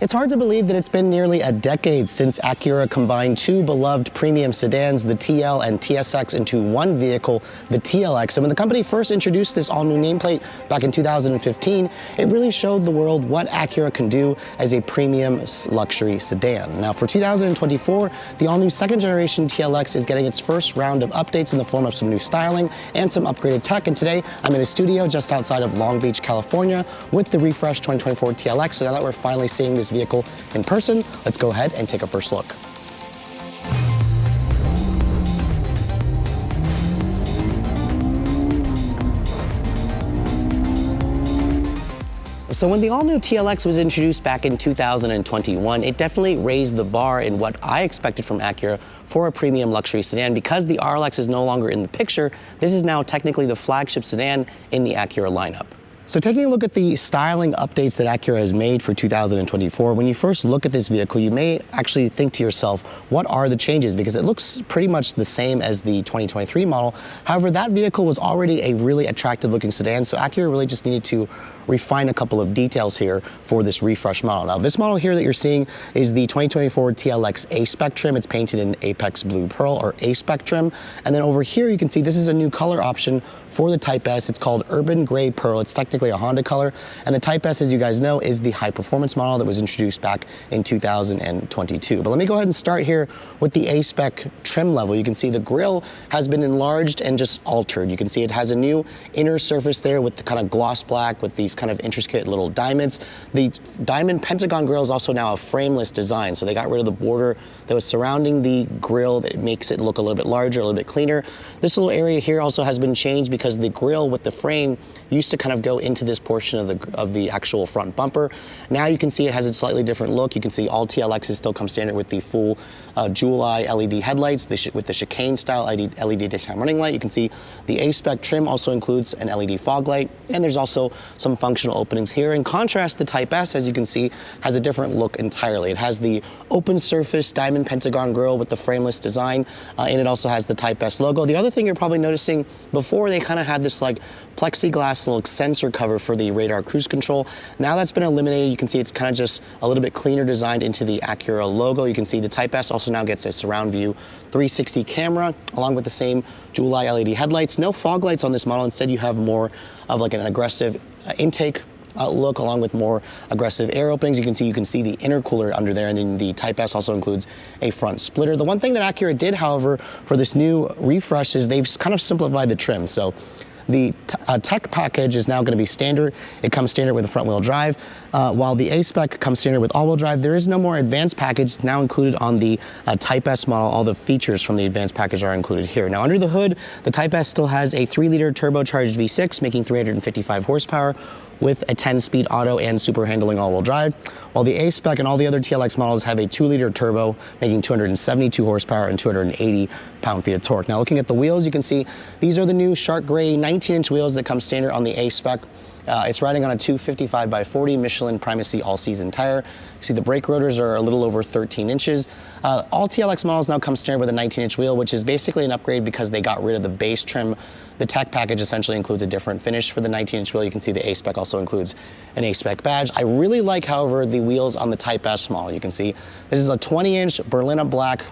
It's hard to believe that it's been nearly a decade since Acura combined two beloved premium sedans, the TL and TSX, into one vehicle, the TLX. And when the company first introduced this all-new nameplate back in 2015, it really showed the world what Acura can do as a premium luxury sedan. Now for 2024, the all-new second-generation TLX is getting its first round of updates in the form of some new styling and some upgraded tech. And today, I'm in a studio just outside of Long Beach, California, with the refreshed 2024 TLX. So now that we're finally seeing this vehicle in person, let's go ahead and take a first look. So when the all-new TLX was introduced back in 2021, it definitely raised the bar in what I expected from Acura for a premium luxury sedan. Because the RLX is no longer in the picture, this is now technically the flagship sedan in the Acura lineup. So taking a look at the styling updates that Acura has made for 2024, when you first look at this vehicle, you may actually think to yourself, what are the changes? Because it looks pretty much the same as the 2023 model. However, that vehicle was already a really attractive looking sedan, so Acura really just needed to refine a couple of details here for this refresh model. Now, this model here that you're seeing is the 2024 TLX A-Spec trim. It's painted in Apex Blue Pearl, or A-Spec trim. And then over here, you can see this is a new color option for the Type S. It's called Urban Gray Pearl. It's technically a Honda color. And the Type S, as you guys know, is the high performance model that was introduced back in 2022. But let me go ahead and start here with the A-Spec trim level. You can see the grille has been enlarged and just altered. You can see it has a new inner surface there with the kind of gloss black with these kind of intricate little diamonds. The diamond pentagon grille is also now a frameless design. So they got rid of the border that was surrounding the grille that makes it look a little bit larger, a little bit cleaner. This little area here also has been changed because the grille with the frame used to kind of go into this portion of the actual front bumper. Now you can see it has a slightly different look. You can see all TLXs still come standard with the full jewel eye LED headlights with the chicane style LED daytime running light. You can see the A-Spec trim also includes an LED fog light, and there's also some functional openings here. In contrast, the Type S, as you can see, has a different look entirely. It has the open surface diamond pentagon grille with the frameless design, and it also has the Type S logo. The other thing you're probably noticing, before they kind of had this like plexiglass little sensor cover for the radar cruise control. Now that's been eliminated. You can see it's kind of just a little bit cleaner designed into the Acura logo. You can see the Type S also now gets a surround view 360 camera along with the same jewel eye LED headlights. No fog lights on this model. Instead, you have more of like an aggressive intake look along with more aggressive air openings. You can see the intercooler under there, and then the Type S also includes a front splitter. The one thing that Acura did, however, for this new refresh is they've kind of simplified the trim. So the tech package is now going to be standard. It comes standard with a front wheel drive, while the A-Spec comes standard with all-wheel drive. There is no more advanced package. It's now included on the Type S model. All the features from the advanced package are included here. Now under the hood, the Type S still has a 3-liter turbocharged V6 making 355 horsepower with a 10-speed auto and super handling all-wheel drive, while the A-Spec and all the other TLX models have a 2-liter turbo making 272 horsepower and 280 pound-feet of torque. Now looking at the wheels, you can see these are the new shark gray 19-inch wheels that come standard on the A-Spec. It's riding on a 255/40 Michelin Primacy all-season tire. You see the brake rotors are a little over 13 inches. All TLX models now come standard with a 19-inch wheel, which is basically an upgrade because they got rid of the base trim. The tech package essentially includes a different finish for the 19-inch wheel. You can see the A-Spec also includes an A-Spec badge. I really like, however, the wheels on the Type S model. You can see this is a 20-inch Berlina black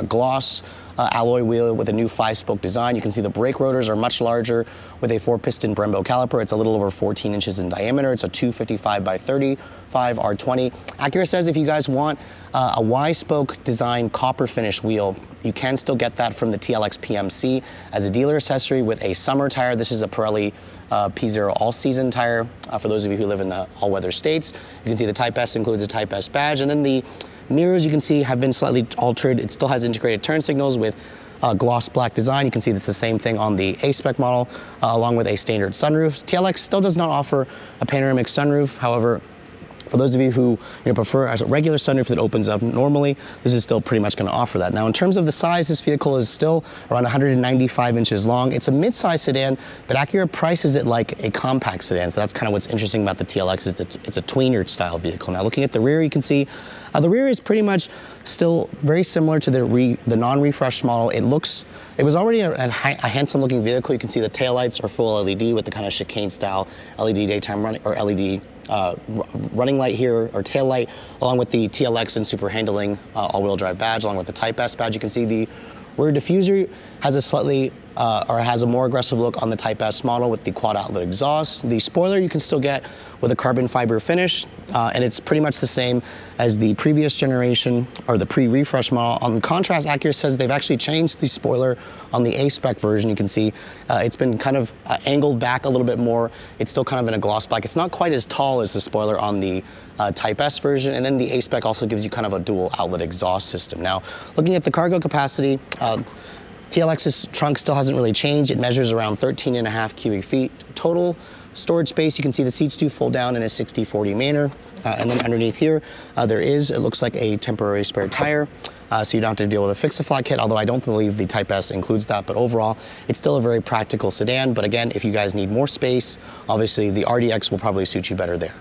gloss alloy wheel with a new 5-spoke design. You can see the brake rotors are much larger with a 4-piston Brembo caliper. It's a little over 14 inches in diameter. It's a 255/35 R20. Acura says if you guys want a Y-spoke design copper finish wheel, you can still get that from the TLX PMC as a dealer accessory with a summer tire. This is a Pirelli P0 all-season tire for those of you who live in the all-weather states. You can see the Type S includes a Type S badge, and then the mirrors, you can see, have been slightly altered. It still has integrated turn signals with gloss black design. You can see that's the same thing on the A-Spec model, along with a standard sunroof. TLX still does not offer a panoramic sunroof. However, for those of you who prefer a regular sunroof that opens up normally, this is still pretty much going to offer that. Now, in terms of the size, this vehicle is still around 195 inches long. It's a mid-size sedan, but Acura prices it like a compact sedan. So that's kind of what's interesting about the TLX is that it's a tweener style vehicle. Now, looking at the rear, you can see the rear is pretty much still very similar to the non-refreshed model. It was already a handsome looking vehicle. You can see the taillights are full LED with the kind of chicane style LED daytime running or LED running light here, or tail light, along with the TLX and super handling all-wheel drive badge, along with the Type S badge. You can see the rear diffuser has a slightly has a more aggressive look on the Type S model with the quad outlet exhaust. The spoiler you can still get with a carbon fiber finish, and it's pretty much the same as the previous generation, or the pre-refresh model. On contrast, Acura says they've actually changed the spoiler on the A-Spec version. You can see it's been kind of angled back a little bit more. It's still kind of in a gloss black. It's not quite as tall as the spoiler on the Type S version, and then the A-Spec also gives you kind of a dual outlet exhaust system. Now, looking at the cargo capacity, TLX's trunk still hasn't really changed. It measures around 13.5 cubic feet total. Storage space, you can see the seats do fold down in a 60-40 manner. And then underneath here, it looks like a temporary spare tire. So you don't have to deal with a fix-a-flat kit, although I don't believe the Type S includes that. But overall, it's still a very practical sedan. But again, if you guys need more space, obviously the RDX will probably suit you better there.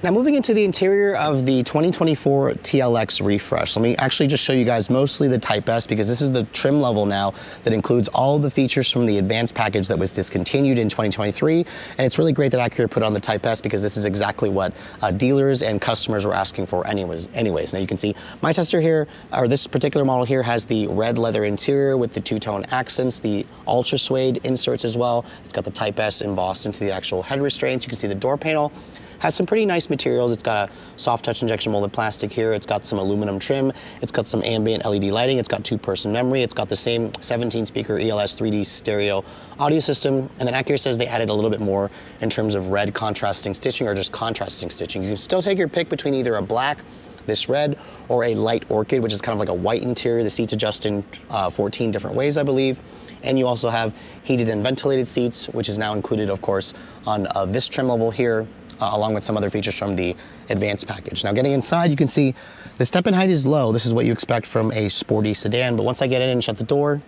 Now moving into the interior of the 2024 TLX refresh, let me actually just show you guys mostly the Type S, because this is the trim level now that includes all the features from the advanced package that was discontinued in 2023. And it's really great that Acura put on the Type S, because this is exactly what dealers and customers were asking for anyways. Now you can see my tester here, or this particular model here, has the red leather interior with the two-tone accents, the ultra suede inserts as well. It's got the Type S embossed into the actual head restraints. You can see the door panel has some pretty nice materials. It's got a soft touch injection molded plastic here. It's got some aluminum trim. It's got some ambient LED lighting. It's got 2-person memory. It's got the same 17-speaker ELS 3D stereo audio system. And then Acura says they added a little bit more in terms of red contrasting stitching, or just contrasting stitching. You can still take your pick between either a black, this red, or a light orchid, which is kind of like a white interior. The seats adjust in 14 different ways, I believe. And you also have heated and ventilated seats, which is now included, of course, on this trim level here, along with some other features from the advanced package. Now getting inside, you can see the step-in height is low. This is what you expect from a sporty sedan, but once I get in and shut the door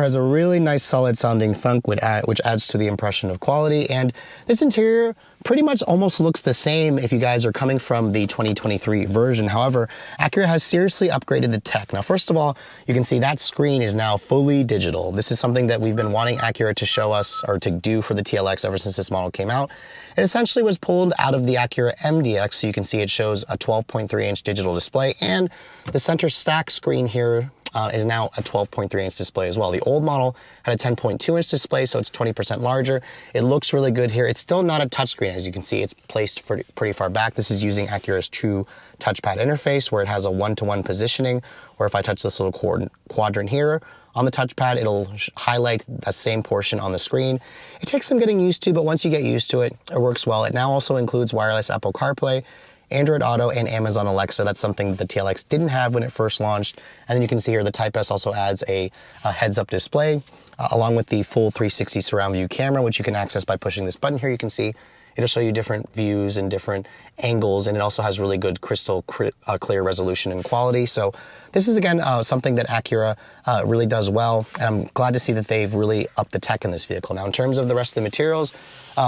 has a really nice solid sounding thunk, which adds to the impression of quality. And this interior pretty much almost looks the same if you guys are coming from the 2023 version. However, Acura has seriously upgraded the tech. Now, first of all, you can see that screen is now fully digital. This is something that we've been wanting Acura to show us, or to do for the TLX, ever since this model came out. It essentially was pulled out of the Acura MDX, so you can see it shows a 12.3-inch digital display, and the center stack screen here is now a 12.3-inch display as well. The old model had a 10.2-inch display, so it's 20% larger. It looks really good here. It's still not a touchscreen, as you can see. It's placed pretty far back. This is using Acura's true touchpad interface, where it has a one-to-one positioning, where if I touch this little quadrant here on the touchpad, it'll highlight that same portion on the screen. It takes some getting used to, but once you get used to it, it works well. It now also includes wireless Apple CarPlay, Android Auto, and Amazon Alexa. That's something that the TLX didn't have when it first launched. And then you can see here the Type S also adds a heads-up display, along with the full 360 surround view camera, which you can access by pushing this button here. You can see it'll show you different views and different angles, and it also has really good crystal clear resolution and quality. So this is, again, something that Acura really does well, and I'm glad to see that they've really upped the tech in this vehicle. Now, in terms of the rest of the materials,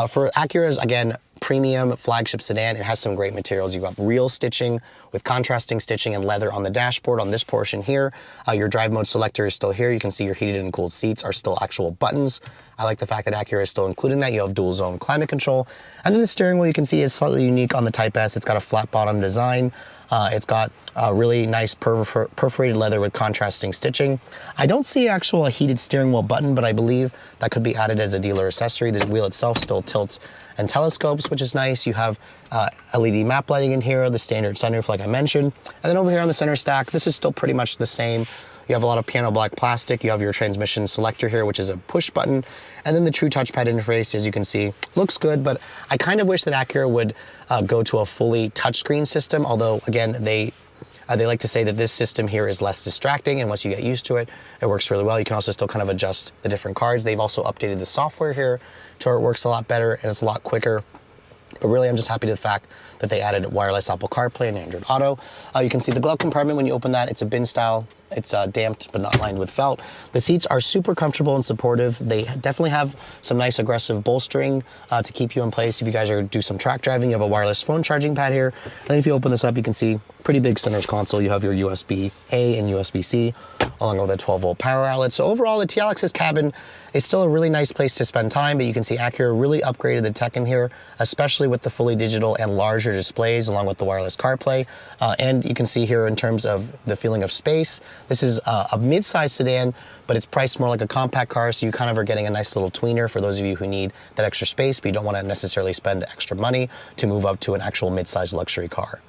for Acura's, again, premium flagship sedan, it has some great materials. You have real stitching with contrasting stitching and leather on the dashboard on this portion here. Your drive mode selector is still here. You can see your heated and cooled seats are still actual buttons. I like the fact that Acura is still including that. You have dual zone climate control. And then the steering wheel, you can see, is slightly unique on the Type S. It's got a flat bottom design. It's got a really nice perforated leather with contrasting stitching. I don't see a heated steering wheel button, but I believe that could be added as a dealer accessory. The wheel itself still tilts and telescopes, which is nice. You have LED map lighting in here, the standard sunroof like I mentioned. And then over here on the center stack, this is still pretty much the same. You have a lot of piano black plastic. You have your transmission selector here, which is a push button. And then the true touchpad interface, as you can see, looks good, but I kind of wish that Acura would go to a fully touchscreen system, although, again, they like to say that this system here is less distracting, and once you get used to it, it works really well. You can also still kind of adjust the different cards. They've also updated the software here to where it works a lot better and it's a lot quicker. But really, I'm just happy to the fact that they added wireless Apple CarPlay and Android Auto. You can see the glove compartment when you open that. It's a bin style. It's damped but not lined with felt. The seats are super comfortable and supportive. They definitely have some nice aggressive bolstering to keep you in place. If you guys do some track driving, you have a wireless phone charging pad here. And then if you open this up, you can see Pretty big center console. You have your USB-A and USB-C, along with a 12-volt power outlet. So overall, the TLX's cabin is still a really nice place to spend time, but you can see Acura really upgraded the tech in here, especially with the fully digital and larger displays, along with the wireless CarPlay. And you can see here in terms of the feeling of space, this is a mid-size sedan, but it's priced more like a compact car, so you kind of are getting a nice little tweener for those of you who need that extra space, but you don't want to necessarily spend extra money to move up to an actual mid-size luxury car.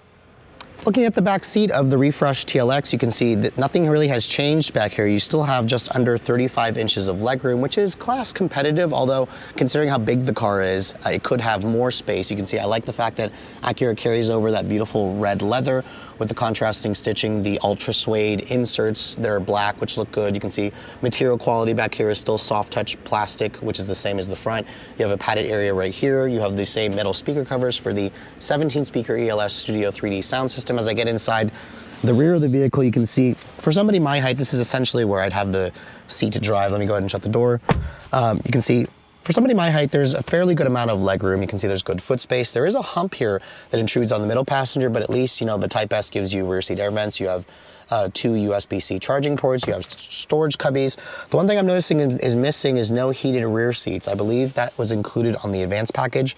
Looking at the back seat of the refreshed TLX, you can see that nothing really has changed back here. You still have just under 35 inches of legroom, which is class competitive, although considering how big the car is, it could have more space. You can see I like the fact that Acura carries over that beautiful red leather with the contrasting stitching, the ultra suede inserts that are black, which look good. You can see material quality back here is still soft touch plastic, which is the same as the front. You have a padded area right here. You have the same metal speaker covers for the 17 speaker ELS Studio 3D sound system. As I get inside the rear of the vehicle, you can see for somebody my height, this is essentially where I'd have the seat to drive. Let me go ahead and shut the door. You can see for somebody my height, there's a fairly good amount of legroom. You can see there's good foot space. There is a hump here that intrudes on the middle passenger, but at least, you know, the Type S gives you rear seat air vents. You have 2 USB-C charging ports. You have storage cubbies. The one thing I'm noticing is missing is no heated rear seats. I believe that was included on the advanced package.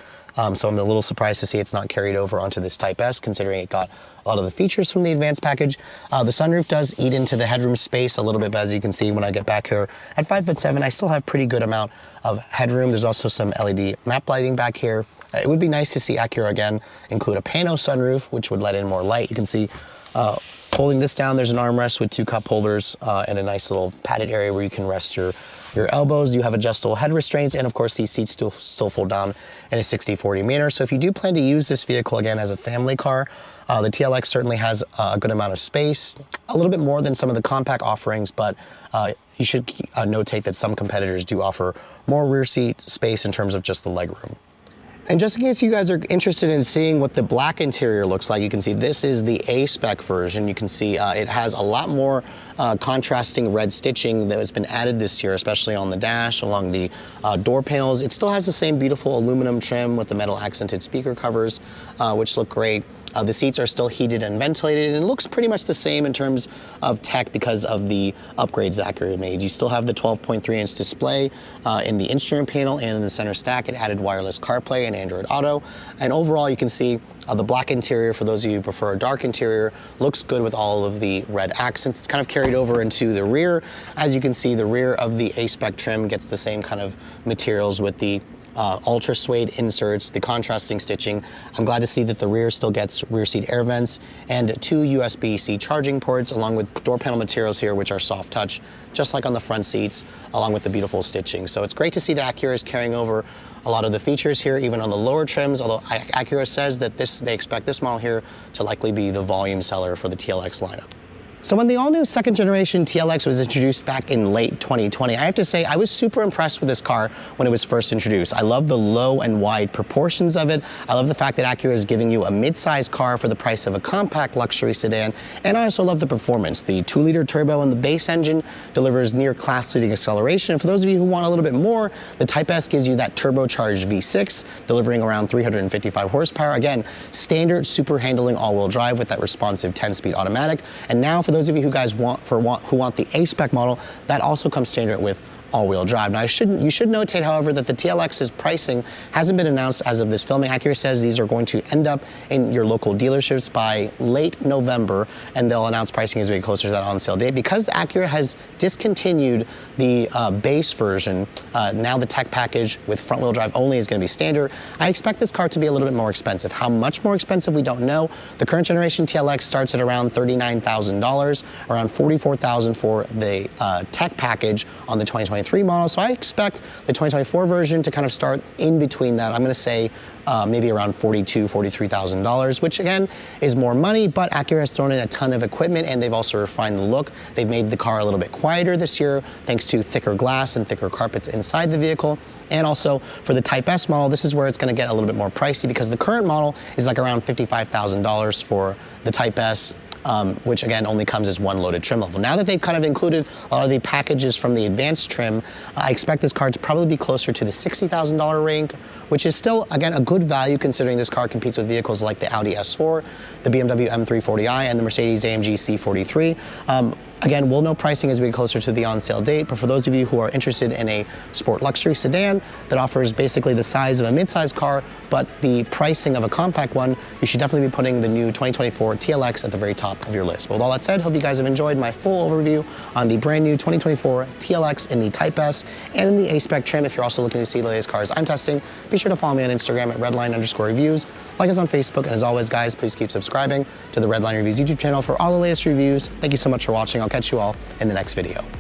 So I'm a little surprised to see it's not carried over onto this Type S, considering it got a lot of the features from the advanced package. The sunroof does eat into the headroom space a little bit, but as you can see when I get back here at 5'7", I still have pretty good amount of headroom. There's also some LED map lighting back here. It would be nice to see Acura again include a pano sunroof, which would let in more light. You can see holding this down, there's an armrest with 2 cup holders and a nice little padded area where you can rest your elbows. You have adjustable head restraints, and of course these seats still fold down in a 60/40 manner. So if you do plan to use this vehicle again as a family car, the TLX certainly has a good amount of space, a little bit more than some of the compact offerings, but you should notate that some competitors do offer more rear seat space in terms of just the legroom. And just in case you guys are interested in seeing what the black interior looks like, you can see this is the A-Spec version. You can see it has a lot more contrasting red stitching that has been added this year, especially on the dash, along the door panels. It still has the same beautiful aluminum trim with the metal accented speaker covers, which look great. The seats are still heated and ventilated, and it looks pretty much the same in terms of tech because of the upgrades that Acura made. You still have the 12.3-inch display in the instrument panel and in the center stack. It added wireless CarPlay and Android Auto. And overall, you can see the black interior, for those of you who prefer a dark interior, looks good with all of the red accents. It's kind of carried over into the rear. As you can see, the rear of the A-Spec trim gets the same kind of materials with the ultra suede inserts, the contrasting stitching. I'm glad to see that the rear still gets rear seat air vents and 2 USB-C charging ports, along with door panel materials here, which are soft touch, just like on the front seats, along with the beautiful stitching. So it's great to see that Acura is carrying over a lot of the features here, even on the lower trims, although Acura says that they expect this model here to likely be the volume seller for the TLX lineup. So when the all-new second generation TLX was introduced back in late 2020, I have to say I was super impressed with this car when it was first introduced. I love the low and wide proportions of it. I love the fact that Acura is giving you a mid-size car for the price of a compact luxury sedan. And I also love the performance. The 2-liter turbo and the base engine delivers near class-leading acceleration. And for those of you who want a little bit more, the Type S gives you that turbocharged V6, delivering around 355 horsepower. Again, standard super handling all-wheel drive with that responsive 10-speed automatic. And now for those of you who want the A-Spec model, that also comes standard with all-wheel drive. Now, you should notate, however, that the TLX's pricing hasn't been announced as of this filming. Acura says these are going to end up in your local dealerships by late November, and they'll announce pricing as we get closer to that on-sale date. Because Acura has discontinued the base version, now the tech package with front-wheel drive only is going to be standard. I expect this car to be a little bit more expensive. How much more expensive, we don't know. The current generation TLX starts at around $39,000, around $44,000 for the tech package on the 2023 model. So I expect the 2024 version to kind of start in between that. I'm going to say maybe around $42,000, $43,000, which again is more money, but Acura has thrown in a ton of equipment and they've also refined the look. They've made the car a little bit quieter this year thanks to thicker glass and thicker carpets inside the vehicle. And also for the Type S model, this is where it's going to get a little bit more pricey because the current model is like around $55,000 for the Type S. which again only comes as one loaded trim level. Now that they've kind of included a lot of the packages from the advanced trim, I expect this car to probably be closer to the $60,000 range, which is still, again, a good value considering this car competes with vehicles like the Audi S4, the BMW M340i, and the Mercedes-AMG C43. Again, we'll know pricing as we get closer to the on-sale date, but for those of you who are interested in a sport luxury sedan that offers basically the size of a mid-size car, but the pricing of a compact one, you should definitely be putting the new 2024 TLX at the very top of your list. But with all that said, hope you guys have enjoyed my full overview on the brand new 2024 TLX in the Type S and in the A-Spec trim. If you're also looking to see the latest cars I'm testing, be sure to follow me on Instagram at Redline_reviews, like us on Facebook, and as always, guys, please keep subscribing to the Redline Reviews YouTube channel for all the latest reviews. Thank you so much for watching. I'll catch you all in the next video.